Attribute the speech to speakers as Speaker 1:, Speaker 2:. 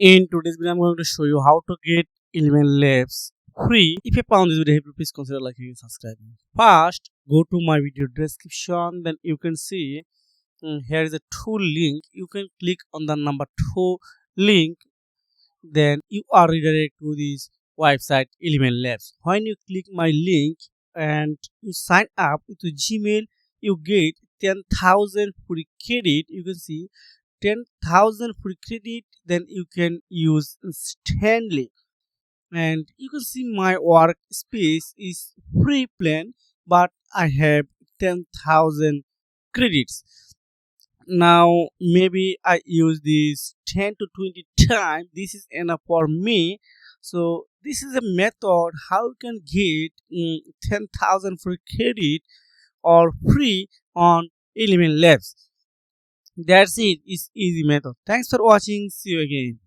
Speaker 1: In today's video, I'm going to show you how to get ElevenLabs free. If you found this video helpful, please consider liking and subscribing. First, go to my video description. Then you can see here is a tool link. You can click on the number 2 link. Then you are redirected to this website ElevenLabs. When you click my link and you sign up with Gmail, you get 10,000 free credit. You can see 10,000 free credit, then you can use instantly. And you can see my workspace is free plan, but I have 10,000 credits. Now maybe I use this 10 to 20 times. This is enough for me. So this is a method how you can get 10,000 free credit or free on ElevenLabs. That's it. It's easy method. Thanks for watching. See you again.